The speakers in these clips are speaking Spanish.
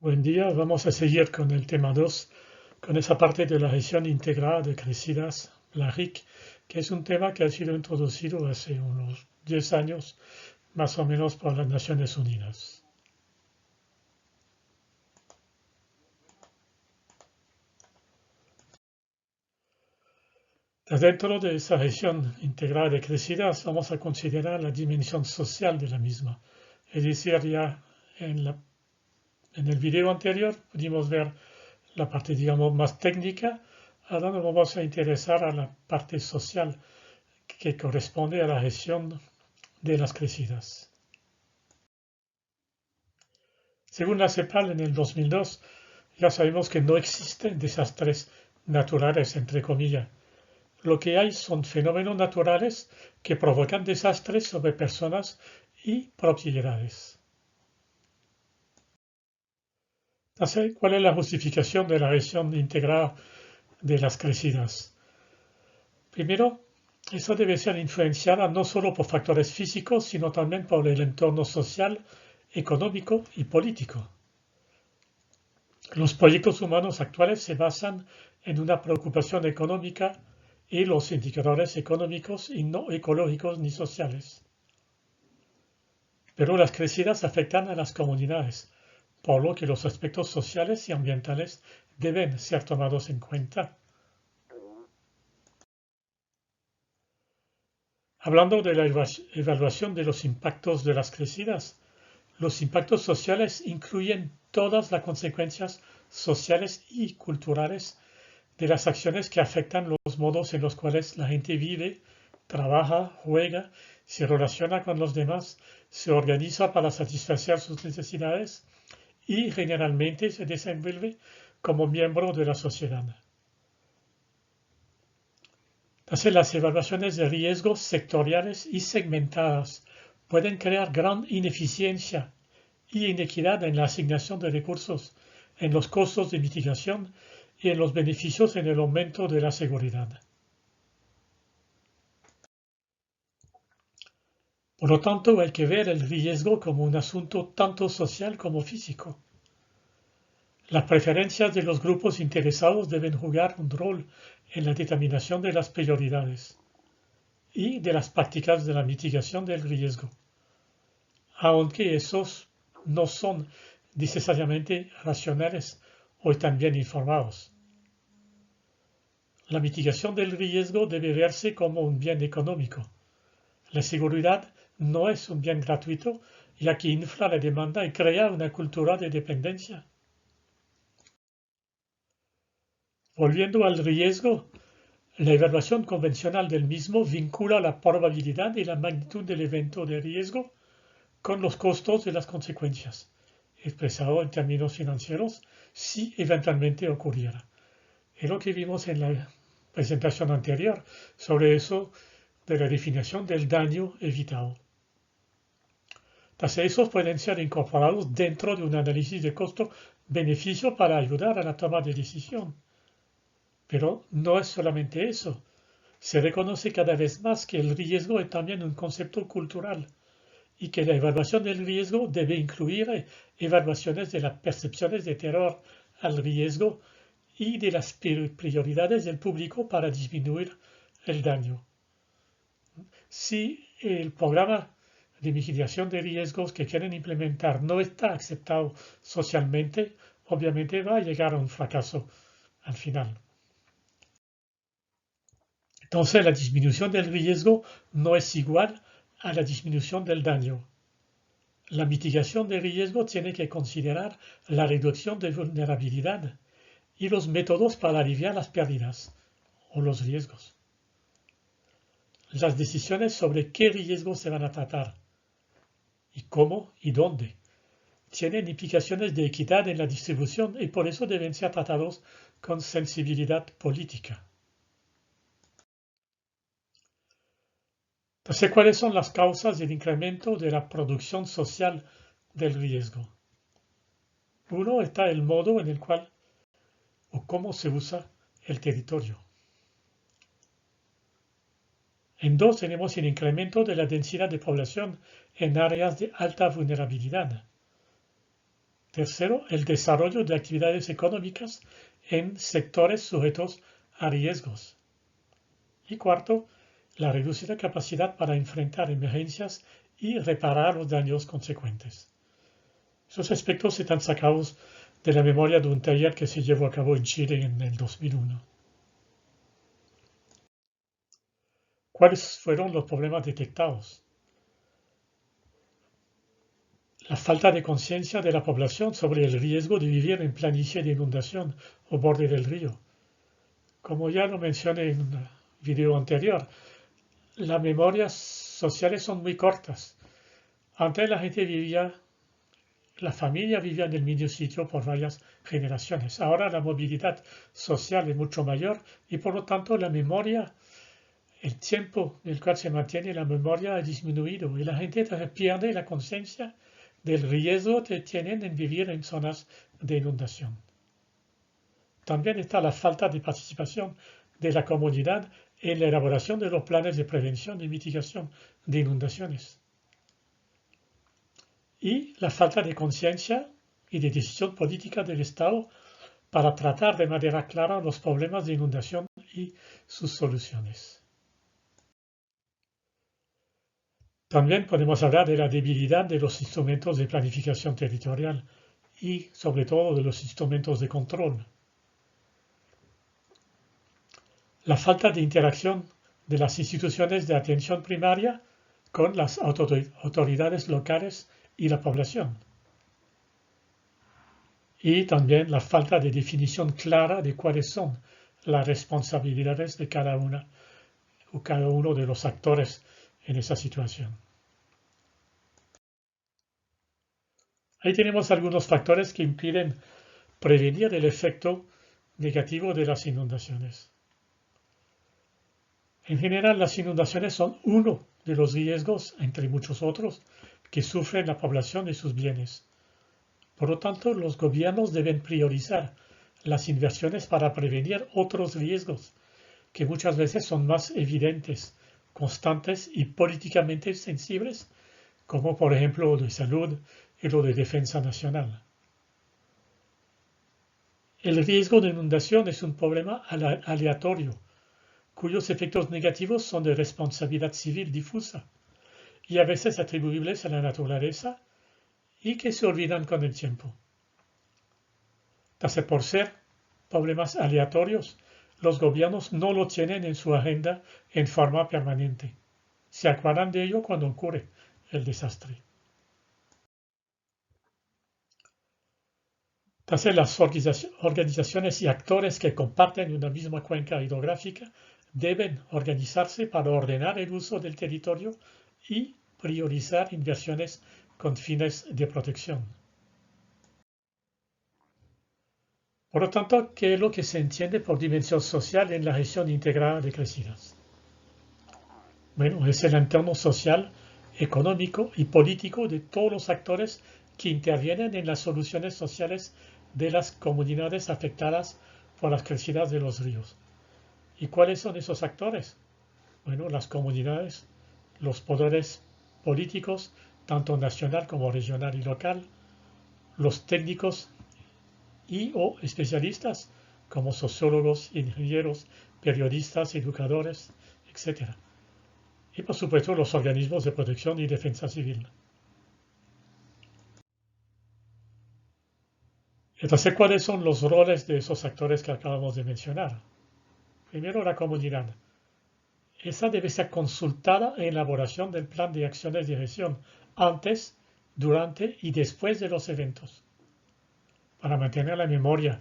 Buen día, vamos a seguir con el tema 2, con esa parte de la región integrada de crecidas, la RIC, que es un tema que ha sido introducido hace unos 10 años, más o menos, por las Naciones Unidas. Dentro de esa región integrada de crecidas vamos a considerar la dimensión social de la misma. Es decir, ya en el video anterior pudimos ver la parte, digamos, más técnica. Ahora nos vamos a interesar a la parte social que corresponde a la región de las crecidas. Según la CEPAL en el 2002, ya sabemos que no existen desastres naturales, entre comillas. Lo que hay son fenómenos naturales que provocan desastres sobre personas y propiedades. Entonces, ¿cuál es la justificación de la región integrada de las crecidas? Primero, eso debe ser influenciada no solo por factores físicos, sino también por el entorno social, económico y político. Los proyectos humanos actuales se basan en una preocupación económica y los indicadores económicos y no ecológicos ni sociales. Pero las crecidas afectan a las comunidades, por lo que los aspectos sociales y ambientales deben ser tomados en cuenta. Hablando de la evaluación de los impactos de las crecidas, los impactos sociales incluyen todas las consecuencias sociales y culturales de las acciones que afectan los modos en los cuales la gente vive, trabaja, juega, se relaciona con los demás, se organiza para satisfacer sus necesidades y generalmente se desenvuelve como miembro de la sociedad. Entonces, las evaluaciones de riesgos sectoriales y segmentadas pueden crear gran ineficiencia y inequidad en la asignación de recursos, en los costos de mitigación y en los beneficios en el aumento de la seguridad. Por lo tanto, hay que ver el riesgo como un asunto tanto social como físico. Las preferencias de los grupos interesados deben jugar un rol en la determinación de las prioridades y de las prácticas de la mitigación del riesgo, aunque esos no son necesariamente racionales o están bien informados. La mitigación del riesgo debe verse como un bien económico. La seguridad no es un bien gratuito, ya que infla la demanda y crea una cultura de dependencia. Volviendo al riesgo, la evaluación convencional del mismo vincula la probabilidad y la magnitud del evento de riesgo con los costos de las consecuencias, expresado en términos financieros, si eventualmente ocurriera. Es lo que vimos en la presentación anterior sobre eso de la definición del daño evitado. Entonces, esos pueden ser incorporados dentro de un análisis de costo-beneficio para ayudar a la toma de decisión. Pero no es solamente eso. Se reconoce cada vez más que el riesgo es también un concepto cultural y que la evaluación del riesgo debe incluir evaluaciones de las percepciones de terror al riesgo y de las prioridades del público para disminuir el daño. Si el programa de mitigación de riesgos que quieren implementar no está aceptado socialmente, obviamente va a llegar a un fracaso al final. Entonces, la disminución del riesgo no es igual a la disminución del daño. La mitigación de riesgo tiene que considerar la reducción de vulnerabilidad y los métodos para aliviar las pérdidas o los riesgos. Las decisiones sobre qué riesgos se van a tratar y cómo y dónde tienen implicaciones de equidad en la distribución y por eso deben ser tratados con sensibilidad política. Entonces, ¿cuáles son las causas del incremento de la producción social del riesgo? Uno está el modo en el cual o cómo se usa el territorio. En dos tenemos el incremento de la densidad de población en áreas de alta vulnerabilidad. Tercero, el desarrollo de actividades económicas en sectores sujetos a riesgos. Y cuarto, la reducida capacidad para enfrentar emergencias y reparar los daños consecuentes. Esos aspectos están sacados de la memoria de un taller que se llevó a cabo en Chile en el 2001. ¿Cuáles fueron los problemas detectados? La falta de conciencia de la población sobre el riesgo de vivir en planicie de inundación o borde del río. Como ya lo mencioné en un video anterior, las memorias sociales son muy cortas. Antes la familia vivía en el mismo sitio por varias generaciones. Ahora la movilidad social es mucho mayor y por lo tanto la memoria, el tiempo en el cual se mantiene la memoria ha disminuido y la gente pierde la conciencia del riesgo que tienen en vivir en zonas de inundación. También está la falta de participación de la comunidad en la elaboración de los planes de prevención y mitigación de inundaciones. Y la falta de conciencia y de decisión política del Estado para tratar de manera clara los problemas de inundación y sus soluciones. También podemos hablar de la debilidad de los instrumentos de planificación territorial y sobre todo de los instrumentos de control. La falta de interacción de las instituciones de atención primaria con las autoridades locales y la población. Y también la falta de definición clara de cuáles son las responsabilidades de cada una o cada uno de los actores en esa situación. Ahí tenemos algunos factores que impiden prevenir el efecto negativo de las inundaciones. En general, las inundaciones son uno de los riesgos, entre muchos otros, que sufren la población y sus bienes. Por lo tanto, los gobiernos deben priorizar las inversiones para prevenir otros riesgos, que muchas veces son más evidentes, constantes y políticamente sensibles, como por ejemplo lo de salud y lo de defensa nacional. El riesgo de inundación es un problema aleatorio, cuyos efectos negativos son de responsabilidad civil difusa y a veces atribuibles a la naturaleza y que se olvidan con el tiempo. Entonces, por ser problemas aleatorios, los gobiernos no lo tienen en su agenda en forma permanente. Se acuerdan de ello cuando ocurre el desastre. Entonces, las organizaciones y actores que comparten una misma cuenca hidrográfica deben organizarse para ordenar el uso del territorio y priorizar inversiones con fines de protección. Por lo tanto, ¿qué es lo que se entiende por dimensión social en la gestión integrada de crecidas? Bueno, es el entorno social, económico y político de todos los actores que intervienen en las soluciones sociales de las comunidades afectadas por las crecidas de los ríos. ¿Y cuáles son esos actores? Bueno, las comunidades, los poderes políticos, tanto nacional como regional y local, los técnicos y o especialistas como sociólogos, ingenieros, periodistas, educadores, etc. Y por supuesto los organismos de protección y defensa civil. Entonces, ¿cuáles son los roles de esos actores que acabamos de mencionar? Primero, la comunidad. Esa debe ser consultada en la elaboración del plan de acciones de gestión antes, durante y después de los eventos, para mantener la memoria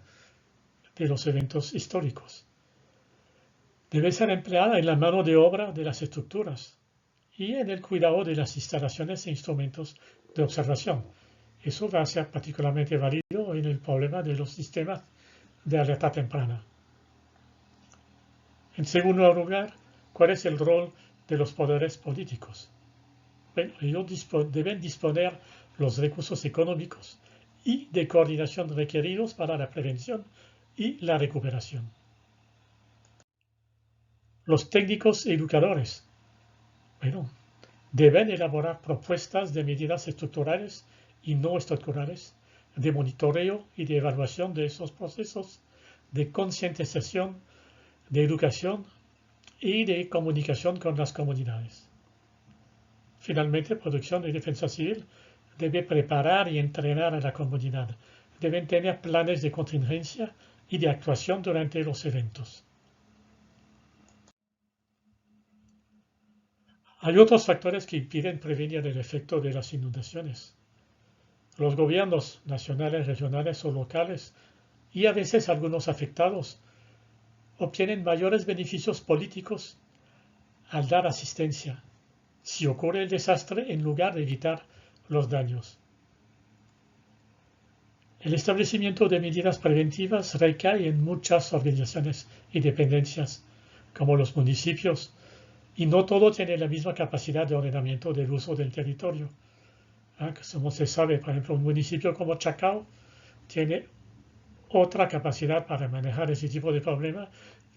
de los eventos históricos. Debe ser empleada en la mano de obra de las estructuras y en el cuidado de las instalaciones e instrumentos de observación. Eso va a ser particularmente válido en el problema de los sistemas de alerta temprana. En segundo lugar, ¿cuál es el rol de los poderes políticos? Bueno, ellos deben disponer los recursos económicos y de coordinación requeridos para la prevención y la recuperación. Los técnicos educadores, bueno, deben elaborar propuestas de medidas estructurales y no estructurales de monitoreo y de evaluación de esos procesos, de concientización, de educación y de comunicación con las comunidades. Finalmente, Protección y Defensa Civil debe preparar y entrenar a la comunidad. Deben tener planes de contingencia y de actuación durante los eventos. Hay otros factores que impiden prevenir el efecto de las inundaciones. Los gobiernos nacionales, regionales o locales, y a veces algunos afectados, obtienen mayores beneficios políticos al dar asistencia si ocurre el desastre en lugar de evitar los daños. El establecimiento de medidas preventivas recae en muchas organizaciones y dependencias, como los municipios, y no todo tiene la misma capacidad de ordenamiento del uso del territorio. Como se sabe, por ejemplo, un municipio como Chacao tiene otra capacidad para manejar ese tipo de problema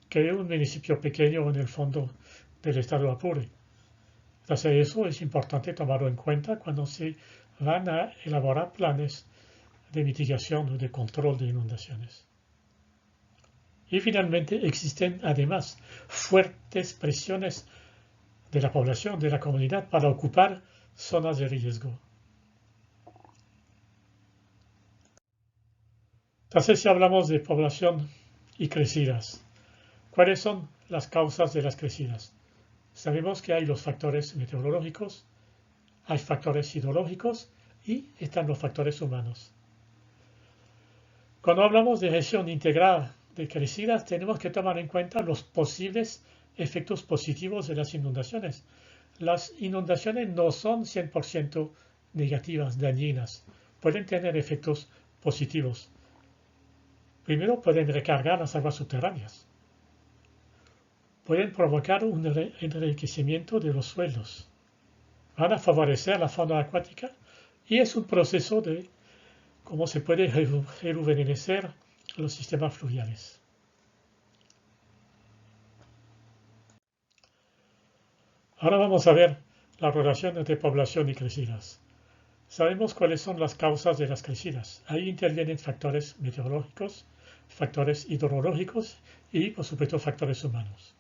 que un municipio pequeño en el fondo del estado Apure. Entonces eso es importante tomarlo en cuenta cuando se van a elaborar planes de mitigación o de control de inundaciones. Y finalmente existen además fuertes presiones de la población, de la comunidad, para ocupar zonas de riesgo. Entonces, si hablamos de población y crecidas, ¿cuáles son las causas de las crecidas? Sabemos que hay los factores meteorológicos, hay factores hidrológicos y están los factores humanos. Cuando hablamos de gestión integrada de crecidas, tenemos que tomar en cuenta los posibles efectos positivos de las inundaciones. Las inundaciones no son 100% negativas, dañinas. Pueden tener efectos positivos. Primero, pueden recargar las aguas subterráneas. Pueden provocar un enriquecimiento de los suelos. Van a favorecer la fauna acuática y es un proceso de cómo se puede rejuvenecer los sistemas fluviales. Ahora vamos a ver la relación entre población y crecidas. Sabemos cuáles son las causas de las crecidas. Ahí intervienen factores meteorológicos, factores hidrológicos y, por supuesto, factores humanos.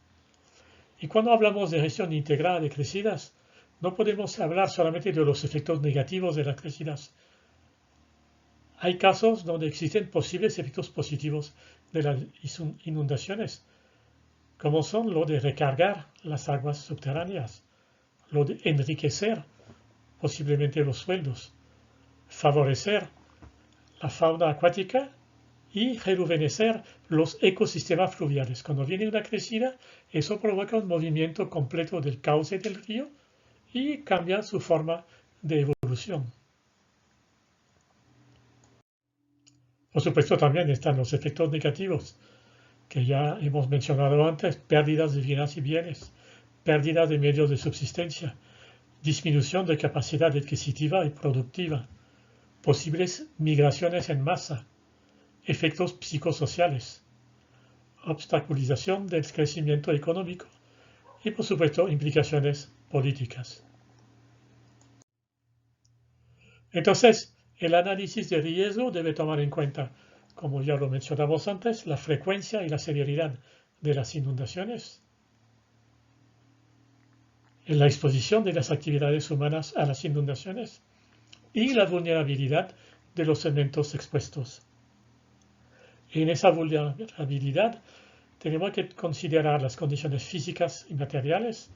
Y cuando hablamos de gestión integrada de crecidas, no podemos hablar solamente de los efectos negativos de las crecidas. Hay casos donde existen posibles efectos positivos de las inundaciones, como son lo de recargar las aguas subterráneas, lo de enriquecer posiblemente los suelos, favorecer la fauna acuática y rejuvenecer los ecosistemas fluviales. Cuando viene una crecida, eso provoca un movimiento completo del cauce del río y cambia su forma de evolución. Por supuesto, también están los efectos negativos, que ya hemos mencionado antes: pérdidas de vidas y bienes, pérdida de medios de subsistencia, disminución de capacidad adquisitiva y productiva, posibles migraciones en masa, efectos psicosociales, obstaculización del crecimiento económico y, por supuesto, implicaciones políticas. Entonces, el análisis de riesgo debe tomar en cuenta, como ya lo mencionamos antes, la frecuencia y la severidad de las inundaciones, en la exposición de las actividades humanas a las inundaciones y la vulnerabilidad de los elementos expuestos. En esa vulnerabilidad tenemos que considerar las condiciones físicas y materiales,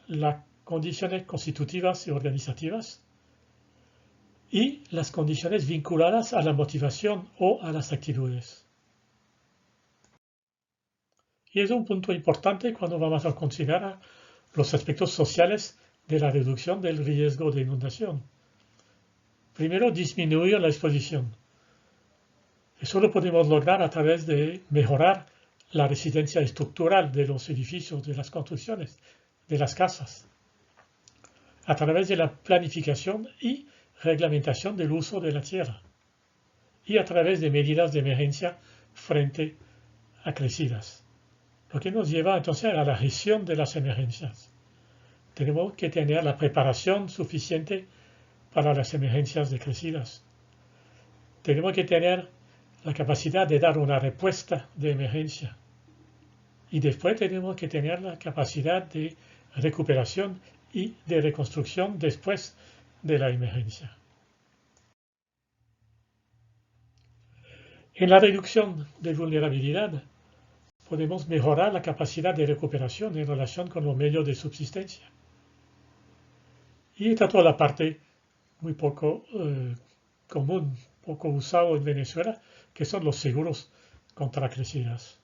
las condiciones constitutivas y organizativas y las condiciones vinculadas a la motivación o a las actitudes. Y es un punto importante cuando vamos a considerar los aspectos sociales de la reducción del riesgo de inundación. Primero, disminuir la exposición. Eso lo podemos lograr a través de mejorar la resistencia estructural de los edificios, de las construcciones, de las casas, a través de la planificación y reglamentación del uso de la tierra y a través de medidas de emergencia frente a crecidas. Lo que nos lleva entonces a la gestión de las emergencias. Tenemos que tener la preparación suficiente para las emergencias de crecidas. tenemos que tener la capacidad de dar una respuesta de emergencia. Y después tenemos que tener la capacidad de recuperación y de reconstrucción después de la emergencia. En la reducción de vulnerabilidad podemos mejorar la capacidad de recuperación en relación con los medios de subsistencia. Y esta toda la parte muy poco común, poco usado en Venezuela, que son los seguros contra crecidas.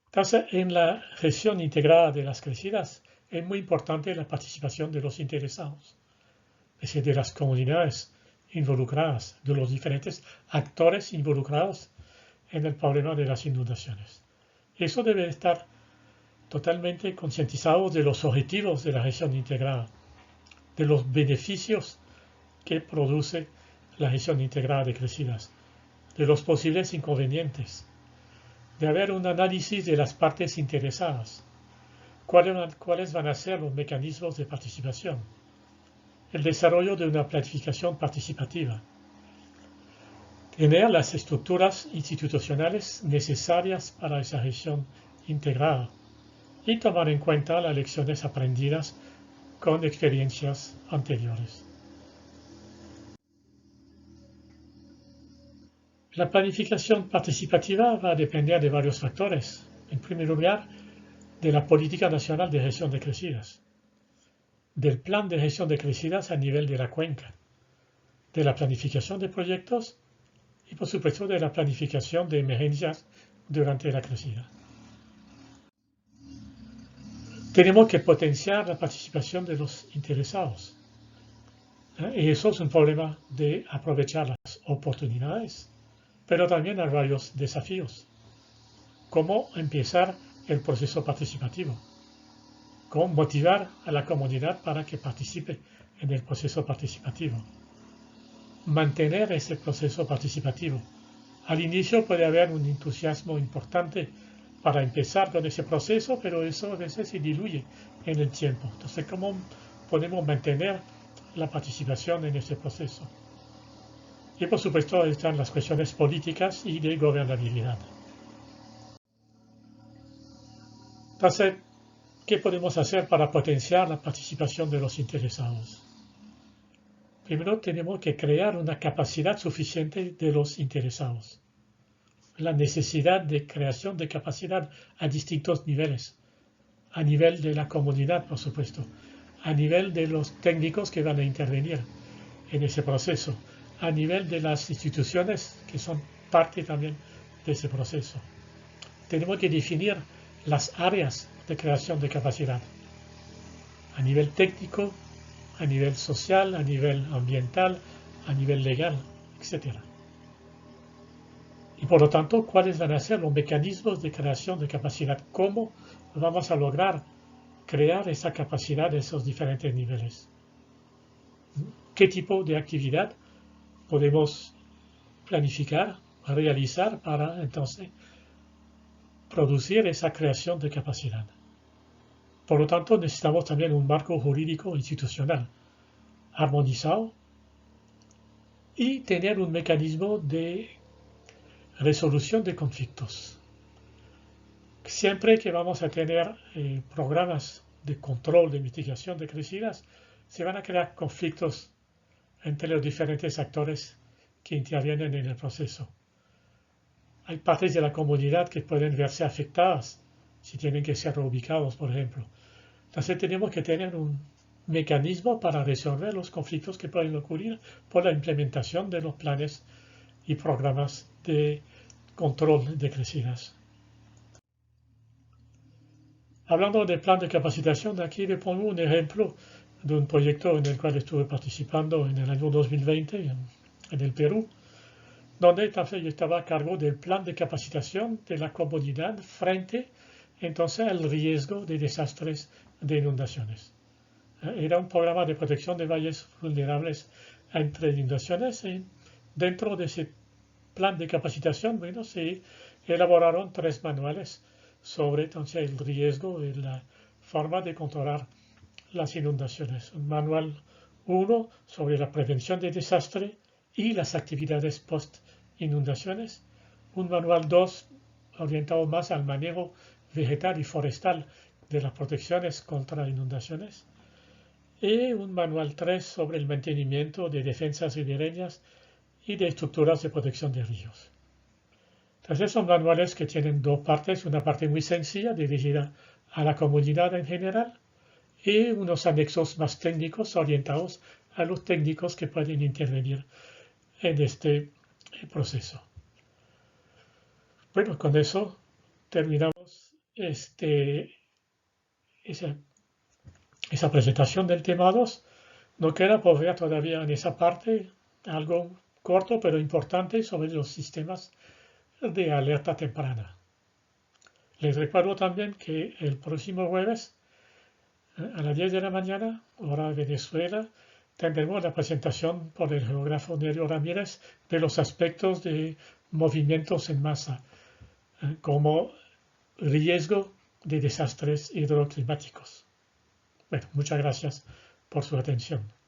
Entonces, en la gestión integrada de las crecidas es muy importante la participación de los interesados, es decir, de las comunidades involucradas, de los diferentes actores involucrados en el problema de las inundaciones. Eso debe estar totalmente concientizado de los objetivos de la gestión integrada, de los beneficios que produce la gestión integrada de crecidas, de los posibles inconvenientes, de haber un análisis de las partes interesadas, cuáles van a ser los mecanismos de participación, el desarrollo de una planificación participativa, tener las estructuras institucionales necesarias para esa gestión integrada y tomar en cuenta las lecciones aprendidas con experiencias anteriores. La planificación participativa va a depender de varios factores. En primer lugar, de la Política Nacional de Gestión de Crecidas, del Plan de Gestión de Crecidas a nivel de la cuenca, de la planificación de proyectos y, por supuesto, de la planificación de emergencias durante la crecida. Tenemos que potenciar la participación de los interesados. Y eso es un problema de aprovechar las oportunidades, pero también hay varios desafíos. ¿Cómo empezar el proceso participativo? ¿Cómo motivar a la comunidad para que participe en el proceso participativo? Mantener ese proceso participativo. Al inicio puede haber un entusiasmo importante para empezar con ese proceso, pero eso a veces se diluye en el tiempo. Entonces, ¿cómo podemos mantener la participación en ese proceso? Y por supuesto están las cuestiones políticas y de gobernabilidad. Entonces, ¿qué podemos hacer para potenciar la participación de los interesados? Primero tenemos que crear una capacidad suficiente de los interesados. La necesidad de creación de capacidad a distintos niveles. A nivel de la comunidad, por supuesto. A nivel de los técnicos que van a intervenir en ese proceso. A nivel de las instituciones que son parte también de ese proceso. Tenemos que definir las áreas de creación de capacidad. A nivel técnico, a nivel social, a nivel ambiental, a nivel legal, etc. Y por lo tanto, ¿cuáles van a ser los mecanismos de creación de capacidad? ¿Cómo vamos a lograr crear esa capacidad de esos diferentes niveles? ¿Qué tipo de actividad podemos planificar, realizar para entonces producir esa creación de capacidad? Por lo tanto, necesitamos también un marco jurídico institucional armonizado y tener un mecanismo de resolución de conflictos. Siempre que vamos a tener programas de control, de mitigación de crecidas, se van a crear conflictos entre los diferentes actores que intervienen en el proceso. Hay partes de la comunidad que pueden verse afectadas si tienen que ser reubicados, por ejemplo. Entonces tenemos que tener un mecanismo para resolver los conflictos que pueden ocurrir por la implementación de los planes y programas de control de crecidas. Hablando del plan de capacitación, aquí le pongo un ejemplo de un proyecto en el cual estuve participando en el año 2020 en el Perú, donde entonces yo estaba a cargo del plan de capacitación de la comunidad frente entonces al riesgo de desastres de inundaciones. Era un programa de protección de valles vulnerables entre inundaciones y dentro de ese plan de capacitación, bueno, se elaboraron 3 manuales sobre entonces el riesgo y la forma de controlar las inundaciones. Un manual Uno sobre la prevención de desastre y las actividades post-inundaciones. Un manual 2 orientado más al manejo vegetal y forestal de las protecciones contra inundaciones. Y un manual 3 sobre el mantenimiento de defensas ribereñas y de estructuras de protección de ríos. Entonces son manuales que tienen dos partes, una parte muy sencilla dirigida a la comunidad en general y unos anexos más técnicos orientados a los técnicos que pueden intervenir en este proceso. Bueno, con eso terminamos esa presentación del tema 2. No queda por ver todavía en esa parte algo corto pero importante sobre los sistemas de alerta temprana. Les recuerdo también que el próximo jueves a las 10 de la mañana, hora de Venezuela, tendremos la presentación por el geógrafo Nerio Ramírez de los aspectos de movimientos en masa como riesgo de desastres hidroclimáticos. Bueno, muchas gracias por su atención.